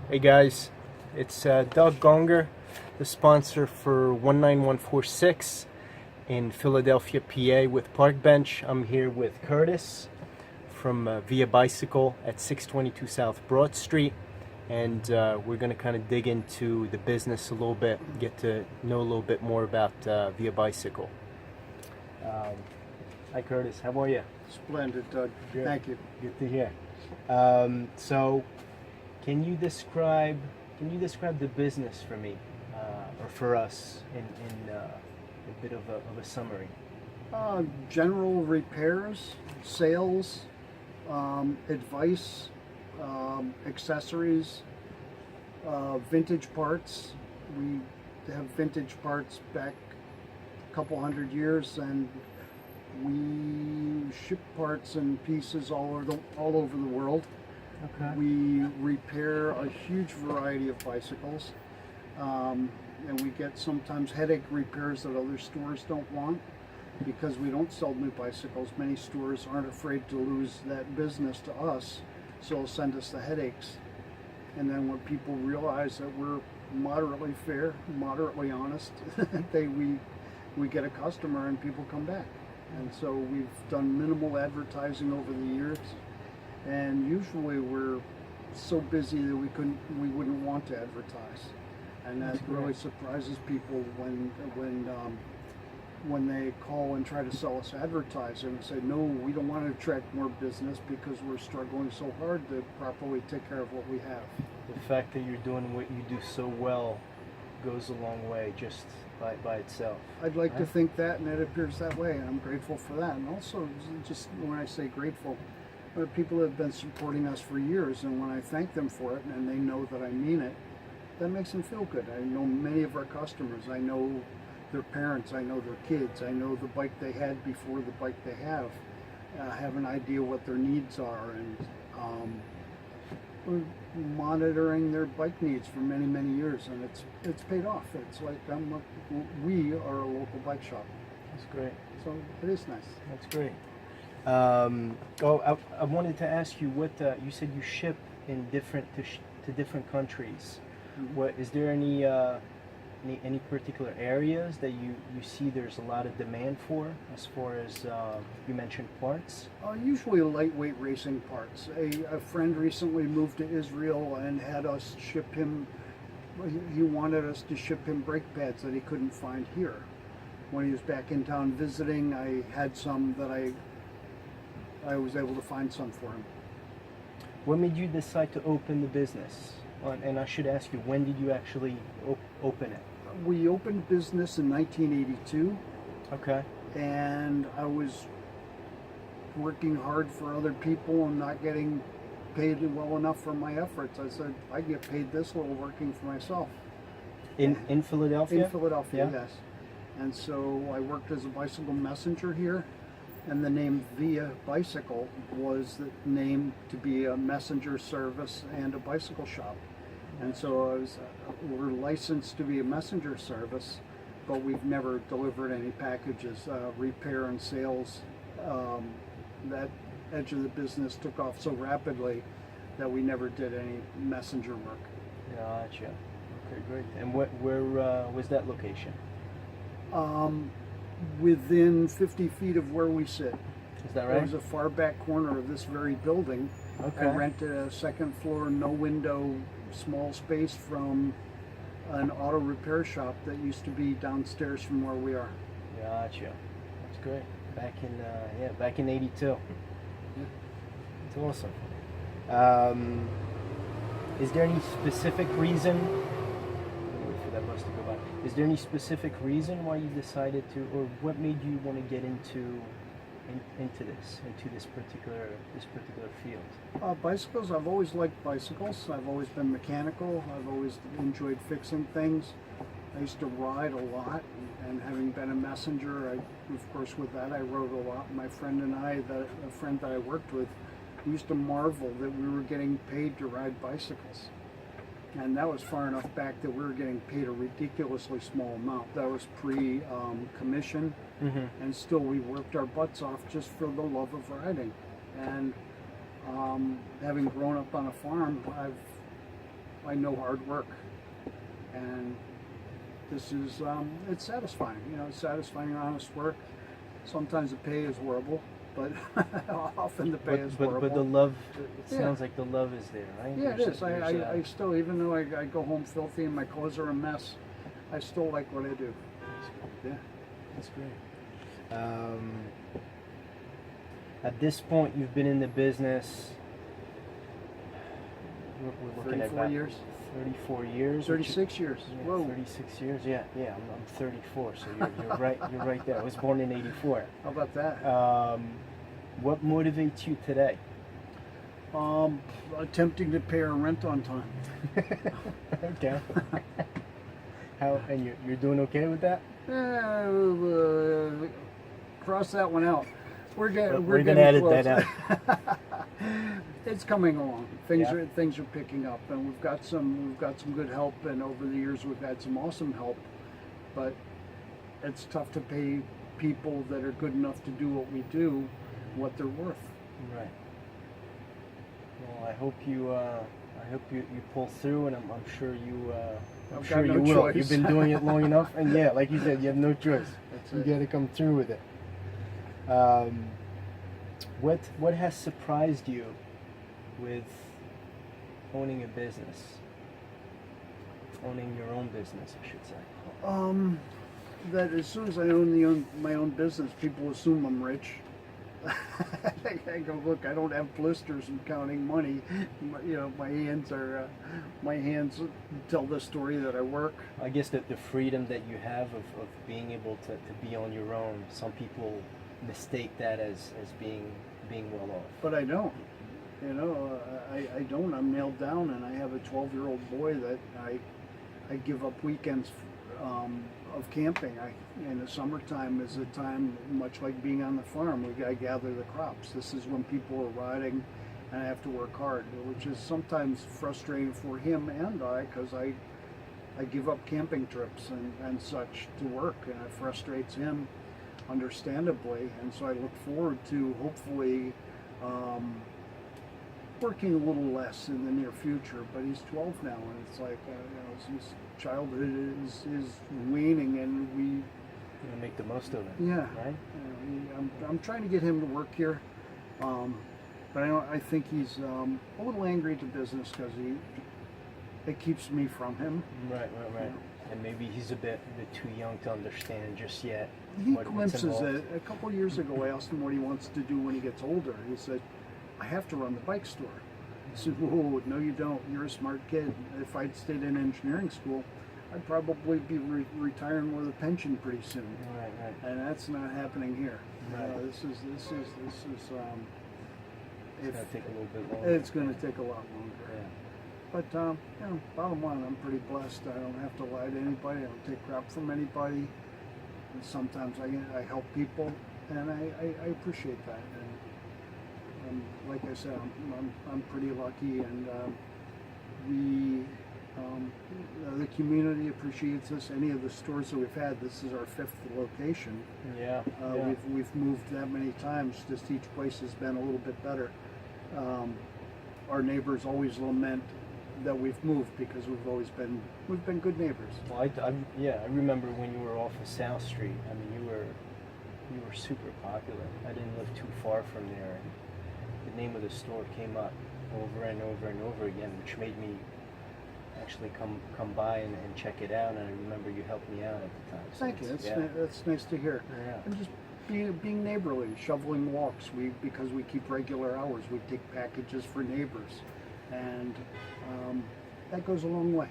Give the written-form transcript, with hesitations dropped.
Hey guys, it's Doug Gonger, the sponsor for 19146 in Philadelphia, PA with Park Bench. I'm here with Curtis from Via Bicycle at 622 South Broad Street, and we're going to kind of dig into the business a little bit, get to know a little bit more about Via Bicycle. Hi Curtis, how are you? Splendid, Doug. Good. Thank you. Good to hear. So, can you describe the business for me, or for us, in a bit of a summary? General repairs, sales, advice, accessories, vintage parts. We have vintage parts back a couple hundred years, and we ship parts and pieces all over the world. Okay. We repair a huge variety of bicycles, and we get sometimes headache repairs that other stores don't want because we don't sell new bicycles. Many stores aren't afraid to lose that business to us, so they'll send us the headaches. And then when people realize that we're moderately fair, moderately honest, we get a customer and people come back. And so we've done minimal advertising over the years, and usually we're so busy that we wouldn't want to advertise, and that really surprises people when they call and try to sell us advertising and say, no, we don't want to attract more business because we're struggling so hard to properly take care of what we have. The fact that you're doing what you do so well goes a long way just by itself. I'd like to think that, and it appears that way, and I'm grateful for that. And also, just when I say grateful, people have been supporting us for years, and when I thank them for it and they know that I mean it, that makes them feel good. I know many of our customers. I know their parents, I know their kids, I know the bike they had before the bike they have an idea what their needs are, and we're monitoring their bike needs for many, many years, and it's paid off. It's like we are a local bike shop. That's great. So it is nice. That's great. I wanted to ask you what you said you ship in to different countries. Mm-hmm. What is there any particular areas that you see there's a lot of demand for, as far as you mentioned parts? Usually lightweight racing parts. A friend recently moved to Israel and had us ship him, he wanted us to ship him brake pads that he couldn't find here. When he was back in town visiting, I had some that I was able to find some for him. What made you decide to open the business? And I should ask you, when did you actually open it? We opened business in 1982. Okay. And I was working hard for other people and not getting paid well enough for my efforts. I said, I get paid this little working for myself. In Philadelphia? In Philadelphia, Yeah. yes. And so I worked as a bicycle messenger here, and the name Via Bicycle was the name to be a messenger service and a bicycle shop. And so we're licensed to be a messenger service, but we've never delivered any packages. Repair and sales, that edge of the business took off so rapidly that we never did any messenger work. Gotcha. Okay, great. And where was that location? Within 50 feet of where we sit. Is that right? It was a far back corner of this very building. Okay. I rented a second floor, no window, small space from an auto repair shop that used to be downstairs from where we are. Gotcha. That's great. Back in '82. Yeah. That's awesome. Is there any specific reason? Wait for that bus to go by. Is there any specific reason why you decided to, or what made you want to get into this particular field? Bicycles. I've always liked bicycles. I've always been mechanical. I've always enjoyed fixing things. I used to ride a lot, and having been a messenger, of course with that I rode a lot. My friend and I, a friend that I worked with, we used to marvel that we were getting paid to ride bicycles. And that was far enough back that we were getting paid a ridiculously small amount. That was pre-commission, and still we worked our butts off just for the love of riding. And having grown up on a farm, I've I know hard work, and this is it's satisfying. You know, it's satisfying, honest work. Sometimes the pay is horrible, but often the pay is horrible. But the love, it Yeah. sounds like the love is there, right? Yeah, it There's- is. there's, I still, even though I go home filthy and my clothes are a mess, I still like what I do. Yeah. That's great. At this point, you've been in the business. We're looking at 34 about years. 34 years. 36 years. Yeah, Whoa. 36 years. Yeah, yeah. I'm 34, so you're right. You're right there. I was born in '84. How about that? What motivates you today? Attempting to pay our rent on time. Okay. How and you're doing okay with that? Cross that one out. We're We're getting gonna edit close. that out. It's coming along. Things Yeah. are picking up, and we've got some good help, and over the years we've had some awesome help. But it's tough to pay people that are good enough to do what we do what they're worth. Right. Well, I hope you pull through, and I'm sure you. I'm I've sure got you no will. choice. You've been doing it long enough, and yeah, like you said, you have no choice. That's You it. got to come through with it. What has surprised you with owning a business? Owning your own business, I should say. That as soon as I my own business, people assume I'm rich. I go, look, I don't have blisters and counting money. My hands tell the story that I work. I guess that the freedom that you have of being able to be on your own, some people mistake that as being well off. But I don't. You know, I don't. I'm nailed down, and I have a 12-year-old boy that I give up weekends of camping. In the summertime is a time much like being on the farm. I gather the crops. This is when people are riding, and I have to work hard, which is sometimes frustrating for him and I, because I give up camping trips and such to work, and it frustrates him, understandably. And so I look forward to hopefully working a little less in the near future. But he's 12 now, and it's like his childhood is waning, and we. You know, make the most of it. Yeah. Right. I'm trying to get him to work here, but I think he's a little angry at the business because it keeps me from him. Right. Yeah. And maybe he's a bit too young to understand just yet. He what's glimpses involved. it. A couple years ago, I asked him what he wants to do when he gets older. He said, "I have to run the bike store." I said, "Whoa, no, you don't. You're a smart kid. If I'd stayed in engineering school, I'd probably be retiring with a pension pretty soon." Right. And that's not happening here. Right. This is. It's If gonna take a little bit longer. it's going to take a lot longer. Yeah. But bottom line, I'm pretty blessed. I don't have to lie to anybody. I don't take crap from anybody. And sometimes I help people, and I appreciate that. And like I said, I'm pretty lucky, and the community appreciates us. Any of the stores that we've had, this is our 5th location. Yeah. We've moved that many times. Just each place has been a little bit better. Our neighbors always lament that we've moved because we've been good neighbors. Well, I remember when you were off of South Street. I mean, you were super popular. I didn't live too far from there, and the name of the store came up over and over and over again, which made me actually come by and check it out. And I remember you helped me out at the time. So Thank you. it's- That's nice to hear. Yeah. And just being neighborly, shoveling walks. Because we keep regular hours, we take packages for neighbors, and that goes a long way.